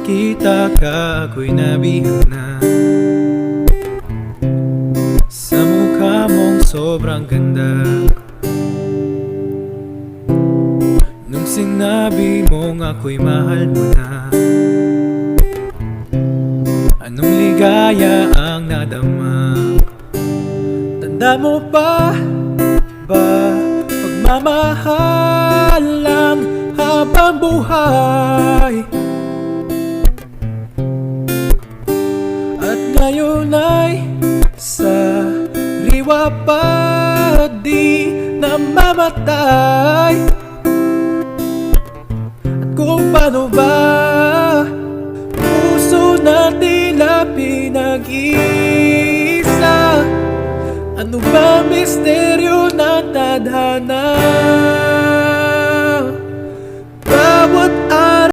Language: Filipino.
nakita ka, ako'y nabihag na sa mukha mong sobrang ganda. Nung sinabi mong ako'y mahal mo na, anong ligaya ang nadama? Tanda mo pa ba, pagmamahal lang habang buhay? At ngayon ay sa liwa pa, di namamatay. At kung paano ba puso na tila pinag-iisa, ano ba misteryo ng tadhana?